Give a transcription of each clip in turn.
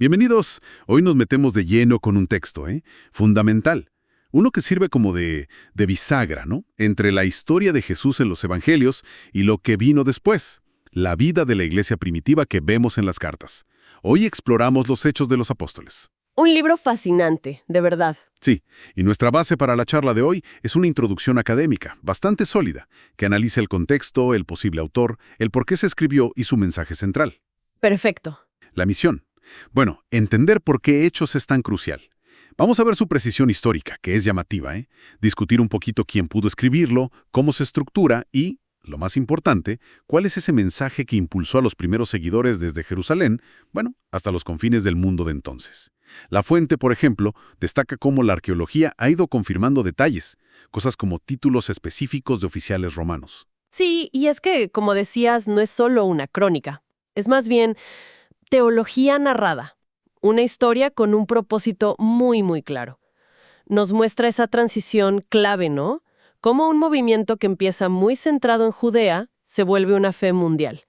Bienvenidos. Hoy nos metemos de lleno con un texto, fundamental. Uno que sirve como de bisagra, ¿no? Entre la historia de Jesús en los Evangelios y lo que vino después, la vida de la iglesia primitiva que vemos en las cartas. Hoy exploramos los Hechos de los Apóstoles. Un libro fascinante, de verdad. Sí, y nuestra base para la charla de hoy es una introducción académica, bastante sólida, que analiza el contexto, el posible autor, el por qué se escribió y su mensaje central. Perfecto. La misión. Bueno, entender por qué Hechos es tan crucial. Vamos a ver su precisión histórica, que es llamativa, discutir un poquito quién pudo escribirlo, cómo se estructura y, lo más importante, cuál es ese mensaje que impulsó a los primeros seguidores desde Jerusalén, hasta los confines del mundo de entonces. La fuente, por ejemplo, destaca cómo la arqueología ha ido confirmando detalles, cosas como títulos específicos de oficiales romanos. Sí, y es que, como decías, no es solo una crónica. Es más bien teología narrada. Una historia con un propósito muy, muy claro. Nos muestra esa transición clave, ¿no? Cómo un movimiento que empieza muy centrado en Judea se vuelve una fe mundial.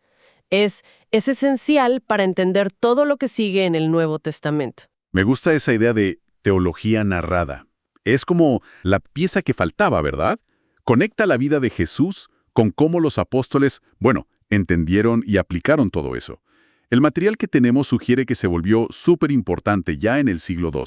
Es esencial para entender todo lo que sigue en el Nuevo Testamento. Me gusta esa idea de teología narrada. Es como la pieza que faltaba, ¿verdad? Conecta la vida de Jesús con cómo los apóstoles, entendieron y aplicaron todo eso. El material que tenemos sugiere que se volvió súper importante ya en el siglo II,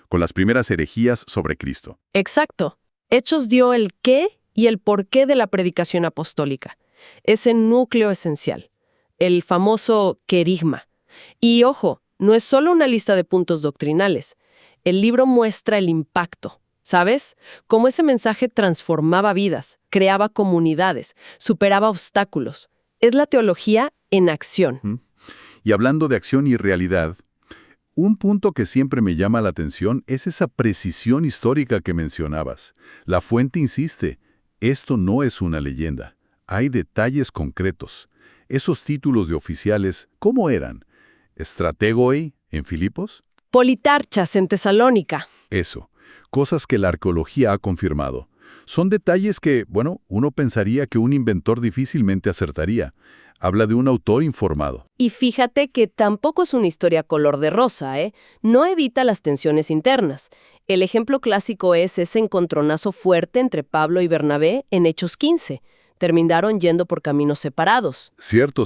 con las primeras herejías sobre Cristo. Exacto. Hechos dio el qué y el porqué de la predicación apostólica. Ese núcleo esencial. El famoso querigma. Y ojo, no es solo una lista de puntos doctrinales. El libro muestra el impacto, ¿sabes? Cómo ese mensaje transformaba vidas, creaba comunidades, superaba obstáculos. Es la teología en acción. Y hablando de acción y realidad, un punto que siempre me llama la atención es esa precisión histórica que mencionabas. La fuente insiste, esto no es una leyenda. Hay detalles concretos. Esos títulos de oficiales, ¿cómo eran? ¿Strategoi en Filipos? Politarchas en Tesalónica. Eso, cosas que la arqueología ha confirmado. Son detalles que, uno pensaría que un inventor difícilmente acertaría. Habla de un autor informado. Y fíjate que tampoco es una historia color de rosa, No evita las tensiones internas. El ejemplo clásico es ese encontronazo fuerte entre Pablo y Bernabé en Hechos 15. Terminaron yendo por caminos separados. Cierto.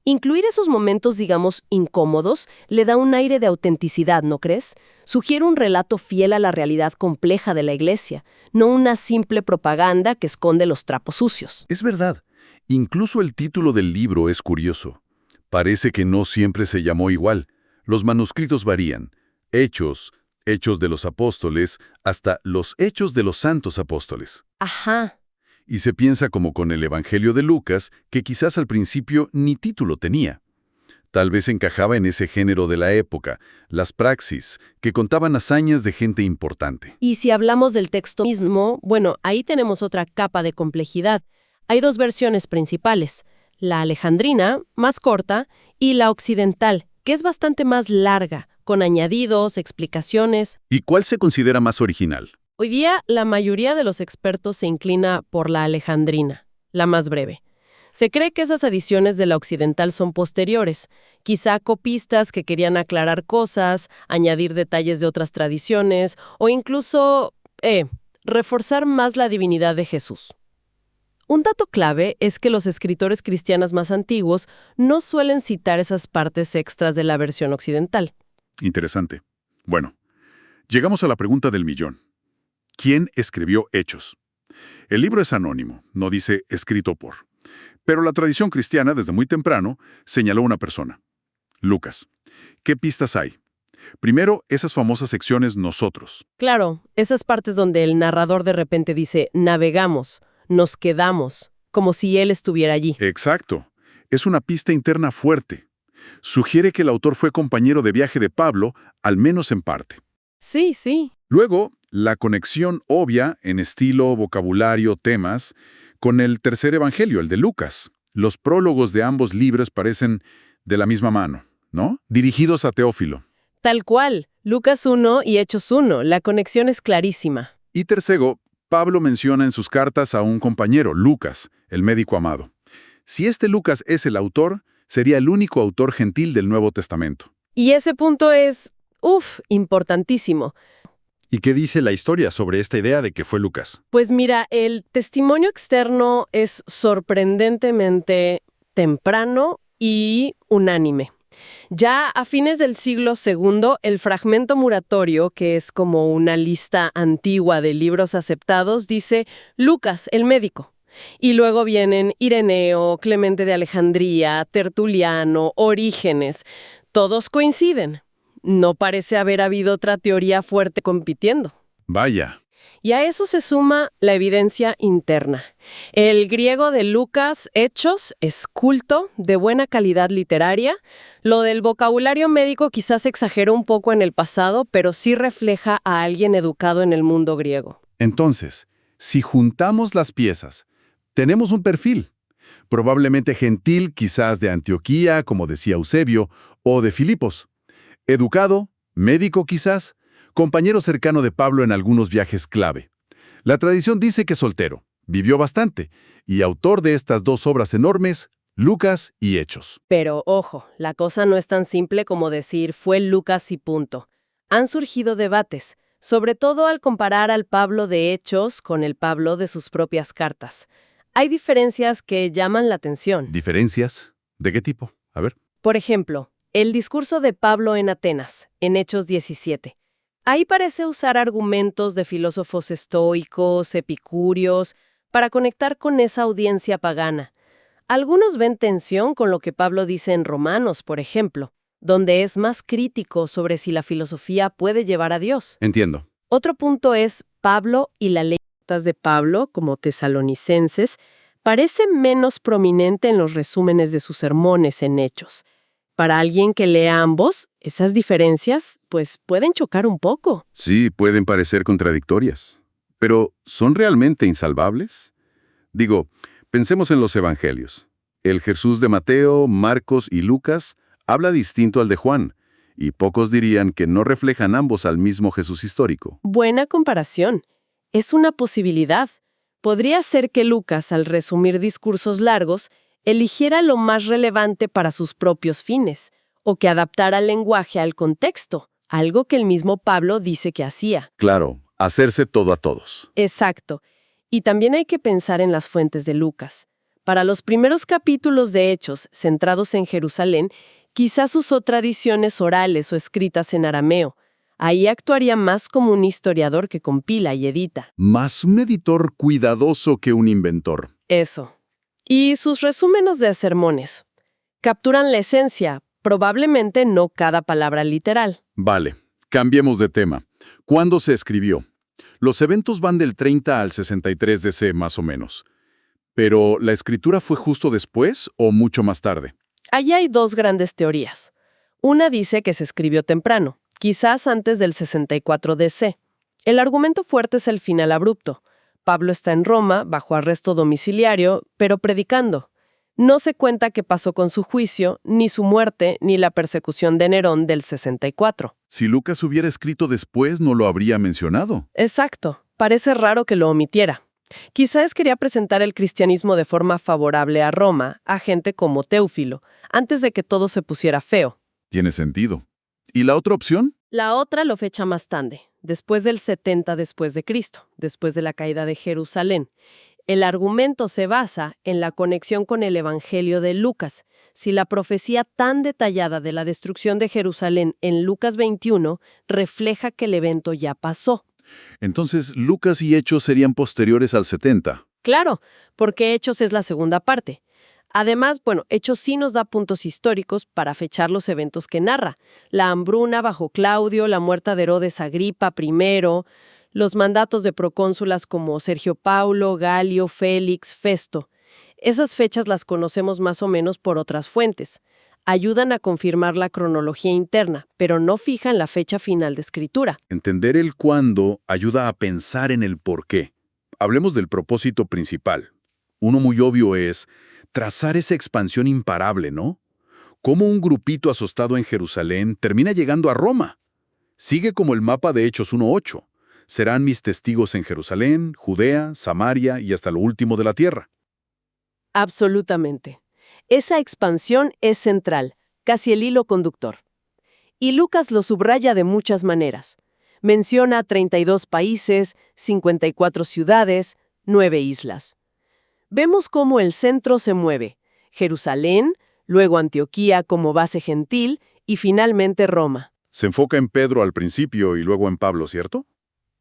Incluir esos momentos, digamos, incómodos, le da un aire de autenticidad, ¿no crees? Sugiere un relato fiel a la realidad compleja de la Iglesia, no una simple propaganda que esconde los trapos sucios. Es verdad. Incluso el título del libro es curioso. Parece que no siempre se llamó igual. Los manuscritos varían. Hechos, Hechos de los Apóstoles, hasta los Hechos de los Santos Apóstoles. Ajá. Y se piensa como con el Evangelio de Lucas, que quizás al principio ni título tenía. Tal vez encajaba en ese género de la época, las praxis, que contaban hazañas de gente importante. Y si hablamos del texto mismo, ahí tenemos otra capa de complejidad. Hay dos versiones principales, la alejandrina, más corta, y la occidental, que es bastante más larga, con añadidos, explicaciones. ¿Y cuál se considera más original? Hoy día, la mayoría de los expertos se inclina por la alejandrina, la más breve. Se cree que esas ediciones de la occidental son posteriores, quizá copistas que querían aclarar cosas, añadir detalles de otras tradiciones, o incluso, reforzar más la divinidad de Jesús. Un dato clave es que los escritores cristianos más antiguos no suelen citar esas partes extras de la versión occidental. Interesante. Bueno, llegamos a la pregunta del millón. ¿Quién escribió Hechos? El libro es anónimo, no dice escrito por. Pero la tradición cristiana, desde muy temprano, señaló una persona. Lucas. ¿Qué pistas hay? Primero, esas famosas secciones nosotros. Claro, esas partes donde el narrador de repente dice navegamos, nos quedamos, como si él estuviera allí. Exacto. Es una pista interna fuerte. Sugiere que el autor fue compañero de viaje de Pablo, al menos en parte. Sí. Luego, la conexión obvia, en estilo, vocabulario, temas, con el tercer evangelio, el de Lucas. Los prólogos de ambos libros parecen de la misma mano, ¿no? Dirigidos a Teófilo. Tal cual, Lucas 1 y Hechos 1, la conexión es clarísima. Y tercero, Pablo menciona en sus cartas a un compañero, Lucas, el médico amado. Si este Lucas es el autor, sería el único autor gentil del Nuevo Testamento. Y ese punto es, importantísimo. ¿Y qué dice la historia sobre esta idea de que fue Lucas? Pues mira, el testimonio externo es sorprendentemente temprano y unánime. Ya a fines del siglo segundo, el fragmento muratorio, que es como una lista antigua de libros aceptados, dice Lucas, el médico. Y luego vienen Ireneo, Clemente de Alejandría, Tertuliano, Orígenes. Todos coinciden. No parece haber habido otra teoría fuerte compitiendo. Vaya. Y a eso se suma la evidencia interna. El griego de Lucas, Hechos, es culto, de buena calidad literaria. Lo del vocabulario médico quizás exageró un poco en el pasado, pero sí refleja a alguien educado en el mundo griego. Entonces, si juntamos las piezas, tenemos un perfil. Probablemente gentil, quizás de Antioquía, como decía Eusebio, o de Filipos. Educado, médico quizás, compañero cercano de Pablo en algunos viajes clave. La tradición dice que soltero, vivió bastante, y autor de estas dos obras enormes, Lucas y Hechos. Pero, ojo, la cosa no es tan simple como decir fue Lucas y punto. Han surgido debates, sobre todo al comparar al Pablo de Hechos con el Pablo de sus propias cartas. Hay diferencias que llaman la atención. ¿Diferencias? ¿De qué tipo? A ver. Por ejemplo, el discurso de Pablo en Atenas, en Hechos 17. Ahí parece usar argumentos de filósofos estoicos, epicúreos, para conectar con esa audiencia pagana. Algunos ven tensión con lo que Pablo dice en Romanos, por ejemplo, donde es más crítico sobre si la filosofía puede llevar a Dios. Entiendo. Otro punto es Pablo y la ley de Pablo, como tesalonicenses, parece menos prominente en los resúmenes de sus sermones en Hechos. Para alguien que lea ambos, esas diferencias, pues, pueden chocar un poco. Sí, pueden parecer contradictorias. Pero, ¿son realmente insalvables? Digo, pensemos en los evangelios. El Jesús de Mateo, Marcos y Lucas habla distinto al de Juan, y pocos dirían que no reflejan ambos al mismo Jesús histórico. Buena comparación. Es una posibilidad. Podría ser que Lucas, al resumir discursos largos, eligiera lo más relevante para sus propios fines, o que adaptara el lenguaje al contexto, algo que el mismo Pablo dice que hacía. Claro, hacerse todo a todos. Exacto. Y también hay que pensar en las fuentes de Lucas. Para los primeros capítulos de Hechos, centrados en Jerusalén, quizás usó tradiciones orales o escritas en arameo. Ahí actuaría más como un historiador que compila y edita. Más un editor cuidadoso que un inventor. Eso. Y sus resúmenes de sermones. Capturan la esencia, probablemente no cada palabra literal. Vale, cambiemos de tema. ¿Cuándo se escribió? Los eventos van del 30 al 63 DC, más o menos. Pero, ¿la escritura fue justo después o mucho más tarde? Allí hay dos grandes teorías. Una dice que se escribió temprano, quizás antes del 64 DC. El argumento fuerte es el final abrupto. Pablo está en Roma, bajo arresto domiciliario, pero predicando. No se cuenta qué pasó con su juicio, ni su muerte, ni la persecución de Nerón del 64. Si Lucas hubiera escrito después, no lo habría mencionado. Exacto. Parece raro que lo omitiera. Quizás quería presentar el cristianismo de forma favorable a Roma, a gente como Teófilo, antes de que todo se pusiera feo. Tiene sentido. ¿Y la otra opción? La otra lo fecha más tarde, después del 70 después de Cristo, después de la caída de Jerusalén. El argumento se basa en la conexión con el Evangelio de Lucas. Si la profecía tan detallada de la destrucción de Jerusalén en Lucas 21 refleja que el evento ya pasó. Entonces, Lucas y Hechos serían posteriores al 70. Claro, porque Hechos es la segunda parte. Además, Hechos sí nos da puntos históricos para fechar los eventos que narra. La hambruna bajo Claudio, la muerte de Herodes Agripa I, los mandatos de procónsulas como Sergio Paulo, Galio, Félix, Festo. Esas fechas las conocemos más o menos por otras fuentes. Ayudan a confirmar la cronología interna, pero no fijan la fecha final de escritura. Entender el cuándo ayuda a pensar en el por qué. Hablemos del propósito principal. Uno muy obvio es trazar esa expansión imparable, ¿no? Cómo un grupito asostado en Jerusalén termina llegando a Roma. Sigue como el mapa de Hechos 1:8. Serán mis testigos en Jerusalén, Judea, Samaria y hasta lo último de la tierra. Absolutamente. Esa expansión es central, casi el hilo conductor. Y Lucas lo subraya de muchas maneras. Menciona 32 países, 54 ciudades, 9 islas. Vemos cómo el centro se mueve: Jerusalén, luego Antioquía como base gentil y finalmente Roma. Se enfoca en Pedro al principio y luego en Pablo, ¿cierto?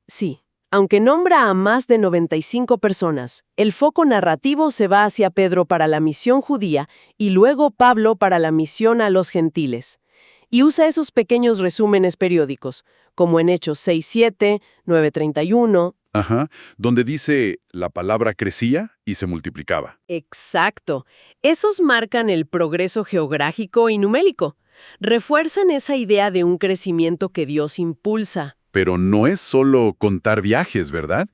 Sí, aunque nombra a más de 95 personas, el foco narrativo se va hacia Pedro para la misión judía y luego Pablo para la misión a los gentiles. Y usa esos pequeños resúmenes periódicos, como en Hechos 6:7, 9:31. Ajá, donde dice la palabra crecía y se multiplicaba. Exacto. Esos marcan el progreso geográfico y numérico. Refuerzan esa idea de un crecimiento que Dios impulsa. Pero no es solo contar viajes, ¿verdad?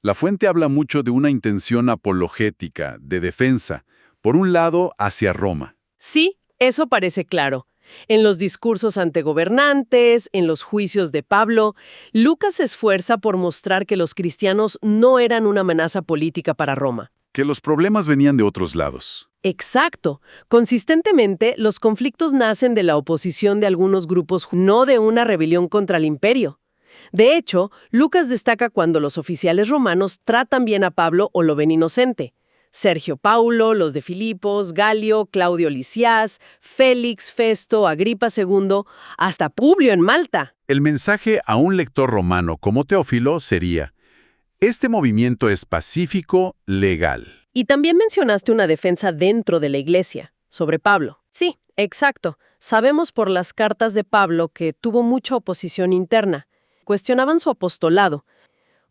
La fuente habla mucho de una intención apologética, de defensa, por un lado hacia Roma. Sí, eso parece claro. En los discursos ante gobernantes, en los juicios de Pablo, Lucas se esfuerza por mostrar que los cristianos no eran una amenaza política para Roma. Que los problemas venían de otros lados. Exacto. Consistentemente, los conflictos nacen de la oposición de algunos grupos, no de una rebelión contra el imperio. De hecho, Lucas destaca cuando los oficiales romanos tratan bien a Pablo o lo ven inocente. Sergio Paulo, los de Filipos, Galio, Claudio Lisias, Félix, Festo, Agripa II, hasta Publio en Malta. El mensaje a un lector romano como Teófilo sería: este movimiento es pacífico, legal. Y también mencionaste una defensa dentro de la iglesia, sobre Pablo. Sí, exacto. Sabemos por las cartas de Pablo que tuvo mucha oposición interna. Cuestionaban su apostolado.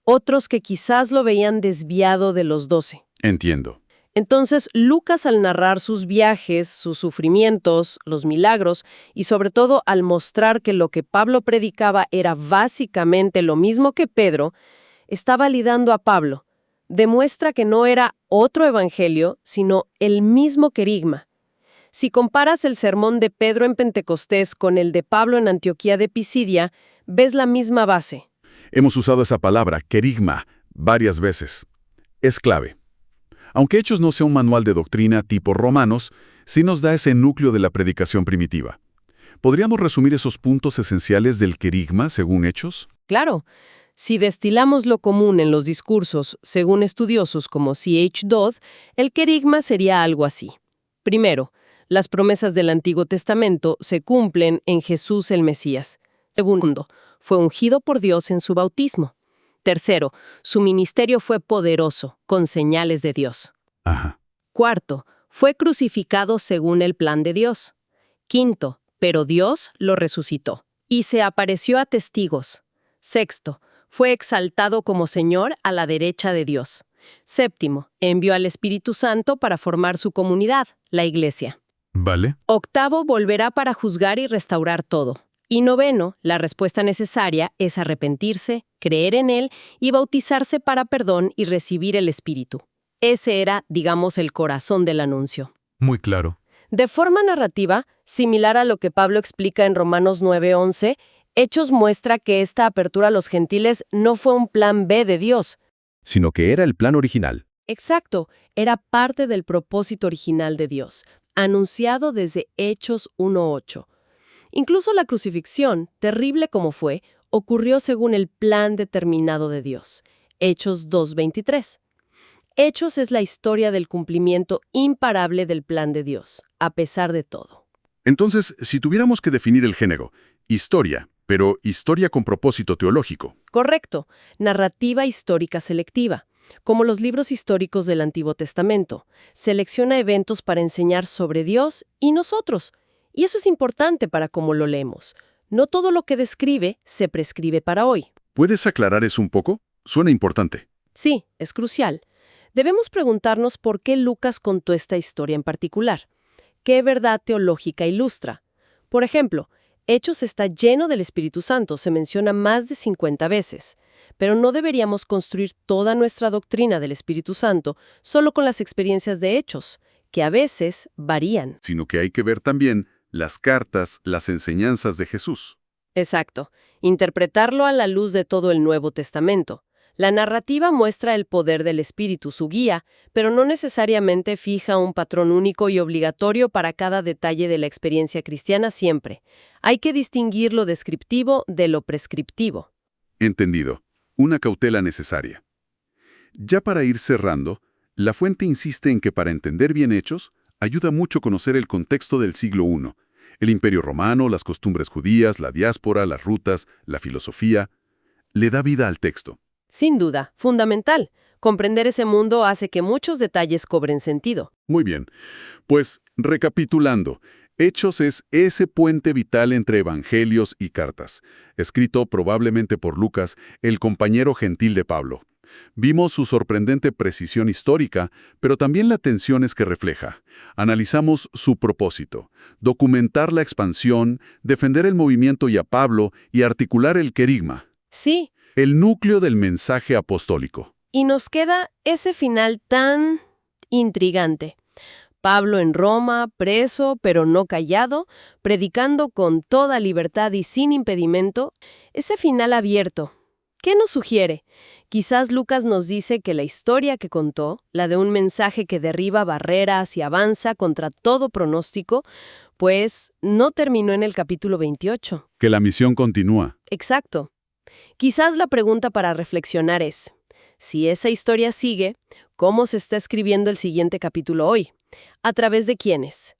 Otros que quizás lo veían desviado de los 12. Entiendo. Entonces, Lucas, al narrar sus viajes, sus sufrimientos, los milagros, y sobre todo al mostrar que lo que Pablo predicaba era básicamente lo mismo que Pedro, está validando a Pablo. Demuestra que no era otro evangelio, sino el mismo querigma. Si comparas el sermón de Pedro en Pentecostés con el de Pablo en Antioquía de Pisidia, ves la misma base. Hemos usado esa palabra, querigma, varias veces. Es clave. Aunque Hechos no sea un manual de doctrina tipo Romanos, sí nos da ese núcleo de la predicación primitiva. ¿Podríamos resumir esos puntos esenciales del querigma según Hechos? Claro, si destilamos lo común en los discursos, según estudiosos como C.H. Dodd, el querigma sería algo así. Primero, las promesas del Antiguo Testamento se cumplen en Jesús el Mesías. Segundo, fue ungido por Dios en su bautismo. Tercero, su ministerio fue poderoso, con señales de Dios. Ajá. Cuarto, fue crucificado según el plan de Dios. Quinto, pero Dios lo resucitó y se apareció a testigos. Sexto, fue exaltado como Señor a la derecha de Dios. Séptimo, envió al Espíritu Santo para formar su comunidad, la Iglesia. Vale. Octavo, volverá para juzgar y restaurar todo. Y noveno, la respuesta necesaria es arrepentirse, creer en Él y bautizarse para perdón y recibir el Espíritu. Ese era, digamos, el corazón del anuncio. Muy claro. De forma narrativa, similar a lo que Pablo explica en Romanos 9:11, Hechos muestra que esta apertura a los gentiles no fue un plan B de Dios. Sino que era el plan original. Exacto, era parte del propósito original de Dios, anunciado desde Hechos 1:8. Incluso la crucifixión, terrible como fue, ocurrió según el plan determinado de Dios. Hechos 2:23. Hechos es la historia del cumplimiento imparable del plan de Dios, a pesar de todo. Entonces, si tuviéramos que definir el género, historia, pero historia con propósito teológico. Correcto, narrativa histórica selectiva. Como los libros históricos del Antiguo Testamento, selecciona eventos para enseñar sobre Dios y nosotros. Y eso es importante para cómo lo leemos. No todo lo que describe se prescribe para hoy. ¿Puedes aclarar eso un poco? Suena importante. Sí, es crucial. Debemos preguntarnos por qué Lucas contó esta historia en particular. ¿Qué verdad teológica ilustra? Por ejemplo, Hechos está lleno del Espíritu Santo, se menciona más de 50 veces. Pero no deberíamos construir toda nuestra doctrina del Espíritu Santo solo con las experiencias de Hechos, que a veces varían. Sino que hay que ver también las cartas, las enseñanzas de Jesús. Exacto. Interpretarlo a la luz de todo el Nuevo Testamento. La narrativa muestra el poder del espíritu, su guía, pero no necesariamente fija un patrón único y obligatorio para cada detalle de la experiencia cristiana siempre. Hay que distinguir lo descriptivo de lo prescriptivo. Entendido. Una cautela necesaria. Ya para ir cerrando, la fuente insiste en que para entender bien Hechos, ayuda mucho conocer el contexto del siglo I, el Imperio Romano, las costumbres judías, la diáspora, las rutas, la filosofía. Le da vida al texto. Sin duda, fundamental. Comprender ese mundo hace que muchos detalles cobren sentido. Muy bien. Pues, recapitulando, Hechos es ese puente vital entre evangelios y cartas, escrito probablemente por Lucas, el compañero gentil de Pablo. Vimos su sorprendente precisión histórica, pero también las tensiones que refleja. Analizamos su propósito: documentar la expansión, defender el movimiento y a Pablo y articular el querigma, Sí, el núcleo del mensaje apostólico. y nos queda ese final tan intrigante. Pablo en Roma, preso, pero no callado, predicando con toda libertad y sin impedimento. Ese final abierto, ¿qué nos sugiere? Quizás Lucas nos dice que la historia que contó, la de un mensaje que derriba barreras y avanza contra todo pronóstico, pues no terminó en el capítulo 28. Que la misión continúa. Exacto. Quizás la pregunta para reflexionar es, si esa historia sigue, ¿cómo se está escribiendo el siguiente capítulo hoy? ¿A través de quiénes?